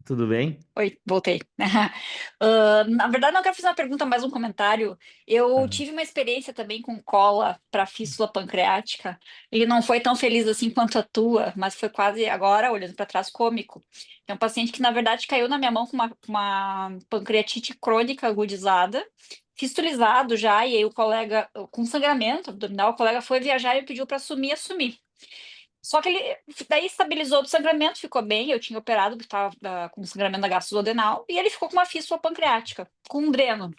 Speaker 1: Tudo bem?
Speaker 4: Oi, voltei. Na verdade, não quero fazer uma pergunta, mas um comentário. Eu
Speaker 1: Aham.
Speaker 4: tive uma experiência também com cola para fístula pancreática e não foi tão feliz assim quanto a tua, mas foi quase agora, olhando para trás, cômico. É um paciente que, na verdade, caiu na minha mão com uma pancreatite crônica agudizada, fistulizado já, e aí o colega, com sangramento abdominal, o colega foi viajar e pediu para assumir. Só que ele daí estabilizou do sangramento, ficou bem. Eu tinha operado porque estava com sangramento da gastrodenal e ele ficou com uma fístula pancreática, com um dreno.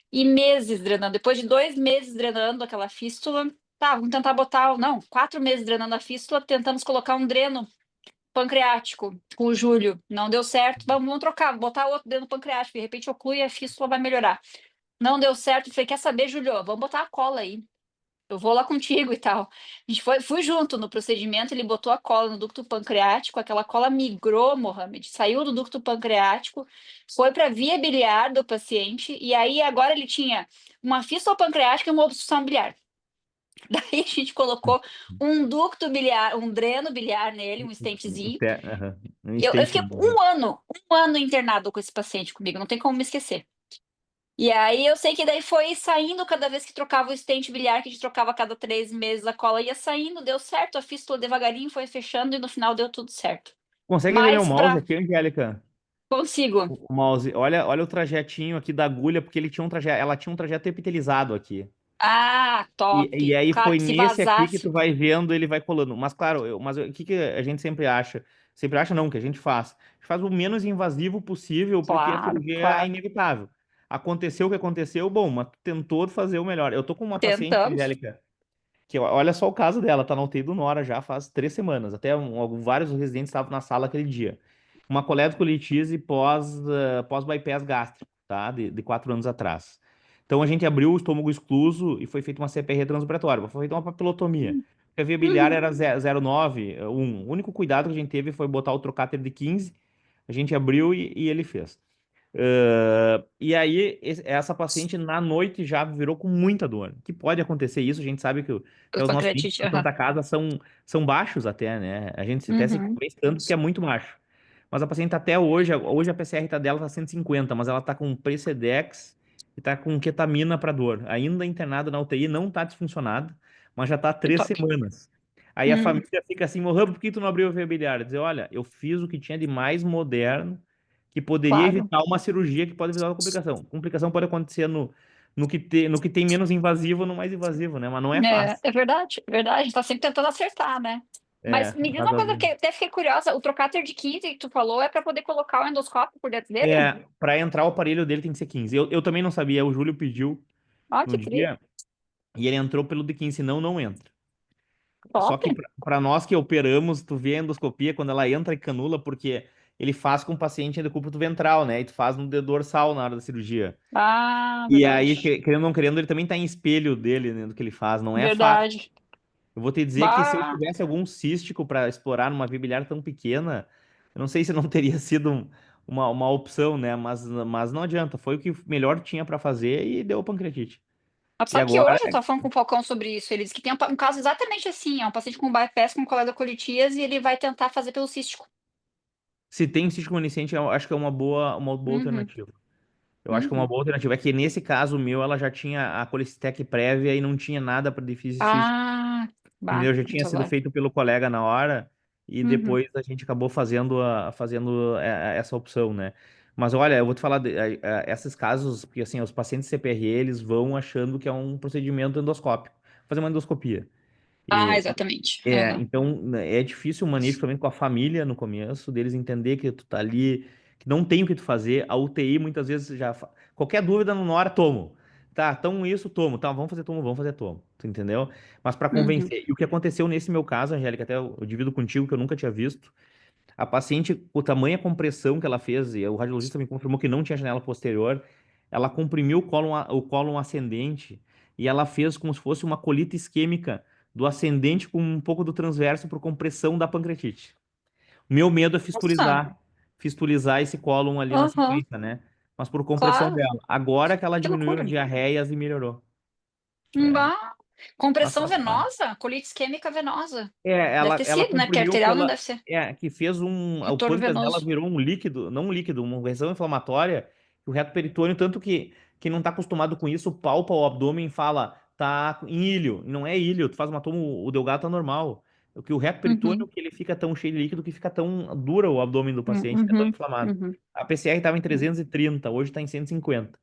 Speaker 4: E meses drenando. Depois de 2 meses drenando aquela fístula, tá, vamos tentar botar, não, 4 meses drenando a fístula, tentamos colocar um dreno pancreático com o Júlio. Não deu certo, vamos trocar, botar outro dreno pancreático. De repente oclui e a fístula vai melhorar. Não deu certo, falei, quer saber, Júlio? Vamos botar a cola aí. Eu vou lá contigo e tal. A gente fui junto no procedimento, ele botou a cola no ducto pancreático, aquela cola migrou, Mohamed, saiu do ducto pancreático, foi para a via biliar do paciente, e aí agora ele tinha uma fístula pancreática e uma obstrução biliar. Daí a gente colocou um ducto biliar, um dreno biliar nele, um stentezinho.
Speaker 1: Aham. Um
Speaker 4: Eu
Speaker 1: stent.
Speaker 4: fiquei um ano internado com esse paciente comigo, não tem como me esquecer. E aí eu sei que daí foi saindo cada vez que trocava o stent biliar, que a gente trocava a cada 3 meses, a cola ia saindo, deu certo, a fístula devagarinho foi fechando e no final deu tudo certo.
Speaker 1: Consegue ver meu
Speaker 4: Mas
Speaker 1: mouse
Speaker 4: para
Speaker 1: aqui, Angélica?
Speaker 4: consigo.
Speaker 1: O mouse. Olha o trajetinho aqui da agulha, porque ele tinha um trajeto, ela tinha um trajeto epitelizado aqui.
Speaker 4: Ah,
Speaker 1: E
Speaker 4: top.
Speaker 1: aí
Speaker 4: Claro
Speaker 1: foi
Speaker 4: que se
Speaker 1: nesse aqui que
Speaker 4: vazasse,
Speaker 1: tu vai vendo, ele vai colando. Mas claro, o que que a gente sempre acha? Sempre acha não, que a gente faz. A gente faz o menos invasivo possível, porque a
Speaker 4: claro,
Speaker 1: cirurgia é
Speaker 4: claro.
Speaker 1: inevitável. Aconteceu o que aconteceu, bom, mas tu tentou fazer o melhor. Eu tô com uma paciente,
Speaker 4: Tentamos.
Speaker 1: Angélica, que olha só o caso dela, tá na UTI do Nora já faz 3 semanas. Até vários residentes estavam na sala aquele dia. Uma coledocolitíase pós bypass gástrico, tá? De 4 anos atrás. Então a gente abriu o estômago excluso e foi feita uma CPR transoperatória, foi feita uma papilotomia. A via biliar
Speaker 4: Uhum.
Speaker 1: era 0,9, 1. O único cuidado que a gente teve foi botar o trocáter de 15. A gente abriu e ele fez. E aí, essa paciente na noite já virou com muita dor. Que pode acontecer isso, a gente sabe que até os nossos índices
Speaker 4: Pancreatite,
Speaker 1: na
Speaker 4: aham.
Speaker 1: Santa Casa são baixos até, né? A gente até se
Speaker 4: Uhum.
Speaker 1: convence tanto porque é muito baixo. Mas a paciente tá até hoje a PCR dela tá 150, mas ela tá com Precedex e tá com ketamina para dor. Ainda internada na UTI, não tá disfuncionada, mas já tá há
Speaker 4: Que
Speaker 1: três
Speaker 4: top.
Speaker 1: semanas. Aí a
Speaker 4: Uhum.
Speaker 1: família fica assim, Mohamed, por que tu não abriu a via biliar? Dizer, olha, eu fiz o que tinha de mais moderno que poderia
Speaker 4: Claro.
Speaker 1: evitar uma cirurgia que pode evitar uma complicação. Complicação pode acontecer no que tem menos invasivo, no mais invasivo, né? Mas não é fácil.
Speaker 4: É verdade, é verdade. A gente tá sempre tentando acertar, né? Mas
Speaker 1: É,
Speaker 4: me diz
Speaker 1: mas
Speaker 4: uma
Speaker 1: às
Speaker 4: coisa que
Speaker 1: vezes.
Speaker 4: eu até fiquei curiosa, o trocáter de 15 que tu falou é para poder colocar o endoscópio por dentro dele?
Speaker 1: Para entrar o aparelho dele tem que ser 15. Eu também não sabia, o Júlio pediu
Speaker 4: Ah,
Speaker 1: no
Speaker 4: que tri.
Speaker 1: dia e ele entrou pelo de 15, senão não entra. Só
Speaker 4: Top.
Speaker 1: que para nós que operamos, tu vê a endoscopia quando ela entra e canula, porque ele faz com o paciente decúbito ventral, né? E tu faz no dedo dorsal na hora da cirurgia.
Speaker 4: Ah,
Speaker 1: E aí,
Speaker 4: verdade.
Speaker 1: querendo ou não querendo, ele também tá em espelho dele, né, do que ele faz. Não é fácil.
Speaker 4: Verdade.
Speaker 1: Eu vou te dizer que se eu
Speaker 4: Bah,
Speaker 1: tivesse algum cístico para explorar numa via biliar tão pequena, eu não sei se não teria sido uma opção, né? Mas não adianta. Foi o que melhor tinha para fazer e deu pancreatite.
Speaker 4: mas
Speaker 1: E
Speaker 4: sabe que
Speaker 1: agora,
Speaker 4: hoje eu tava falando com o Falcão sobre isso. Ele disse que tem um caso exatamente assim. É um paciente com bypass com coledocolitíase e ele vai tentar fazer pelo cístico.
Speaker 1: se tem cístico reminiscente, eu acho que é uma boa
Speaker 4: Uhum,
Speaker 1: alternativa. Eu acho que é uma
Speaker 4: uhum.
Speaker 1: boa alternativa. É que nesse caso meu, ela já tinha a colecistec prévia e não tinha nada para difícil cístico.
Speaker 4: Ah, bah,
Speaker 1: Entendeu? Já tinha
Speaker 4: então
Speaker 1: sido
Speaker 4: vai.
Speaker 1: feito pelo colega na hora. e
Speaker 4: Uhum.
Speaker 1: depois a gente acabou fazendo essa opção, né? Mas olha, eu vou te falar, esses casos, porque assim, os pacientes CPRE, eles vão achando que é um procedimento endoscópico, fazer uma endoscopia.
Speaker 4: Ah, exatamente. Aham.
Speaker 1: Então, né, é difícil o manejo também com a família no começo, deles entender que tu tá ali, que não tem o que tu fazer. A UTI muitas vezes já. Qualquer dúvida na hora, tomo. Tá, então isso, tomo. Tá, vamos fazer tomo. Tu entendeu? Mas para
Speaker 4: Uhum.
Speaker 1: convencer. E o que aconteceu nesse meu caso, Angélica, até eu divido contigo, que eu nunca tinha visto. A paciente, com tamanha compressão que ela fez, e o radiologista me confirmou que não tinha janela posterior, ela comprimiu o cólon ascendente e ela fez como se fosse uma colite isquêmica do ascendente com um pouco do transverso por compressão da pancreatite. O meu medo é
Speaker 4: Nossa.
Speaker 1: fistulizar esse cólon ali na
Speaker 4: Aham.
Speaker 1: sequência, né? Mas por compressão
Speaker 4: Claro.
Speaker 1: dela. Agora que ela
Speaker 4: Que
Speaker 1: diminuiu as
Speaker 4: loucura.
Speaker 1: diarreias e melhorou. É,
Speaker 4: Bah.
Speaker 1: mas
Speaker 4: Compressão
Speaker 1: faz parte.
Speaker 4: venosa? Colite isquêmica venosa. Deve ter
Speaker 1: Ela
Speaker 4: sido, né? Porque
Speaker 1: comprimiu
Speaker 4: arterial não
Speaker 1: pela.
Speaker 4: deve ser.
Speaker 1: Que fez o
Speaker 4: Retorno
Speaker 1: pâncreas dela
Speaker 4: venoso.
Speaker 1: virou um líquido, não um líquido, uma reação inflamatória, o reto peritônio, tanto que quem não está acostumado com isso, palpa o abdômen e fala, tá em ilho. E não é ilho, tu faz uma toma, o delgado tá normal. O que o reto peritônio,
Speaker 4: Uhum.
Speaker 1: que ele fica tão cheio de líquido que fica tão dura o abdômen do paciente, é tão
Speaker 4: Uhum.
Speaker 1: inflamado.
Speaker 4: Uhum.
Speaker 1: A PCR estava em 330, hoje está em 150.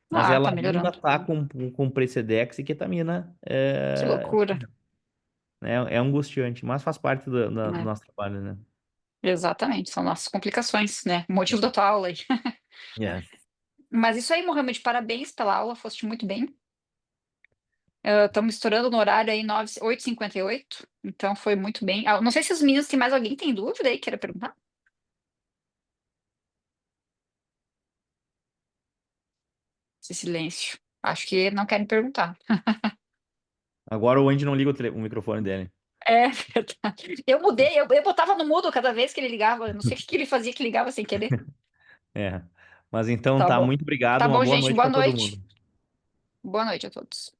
Speaker 1: Mas
Speaker 4: Ah,
Speaker 1: ela
Speaker 4: tá
Speaker 1: ainda
Speaker 4: melhorando.
Speaker 1: tá com Precedex e ketamina.
Speaker 4: Que loucura.
Speaker 1: É angustiante, mas faz parte do
Speaker 4: É,
Speaker 1: nosso trabalho, né?
Speaker 4: exatamente, são nossas complicações, né? O motivo da tua aula aí.
Speaker 1: É.
Speaker 4: Mas isso aí, Mohamed, parabéns pela aula, foste muito bem. Estamos estourando no horário aí 8h58, então foi muito bem. Ah, não sei se os meninos têm mais alguém tem dúvida aí, queira perguntar? Esse silêncio. Acho que não querem perguntar.
Speaker 1: Agora o Andy não liga o microfone dele.
Speaker 4: É verdade. Eu mudei, eu botava no mudo cada vez que ele ligava. Eu não sei o que que ele fazia que ligava sem querer.
Speaker 1: É. Mas então
Speaker 4: Tá
Speaker 1: tá,
Speaker 4: bom.
Speaker 1: muito obrigado,
Speaker 4: Tá
Speaker 1: uma
Speaker 4: bom,
Speaker 1: boa
Speaker 4: gente.
Speaker 1: noite
Speaker 4: Boa
Speaker 1: para todo
Speaker 4: noite.
Speaker 1: mundo.
Speaker 4: Boa noite a todos.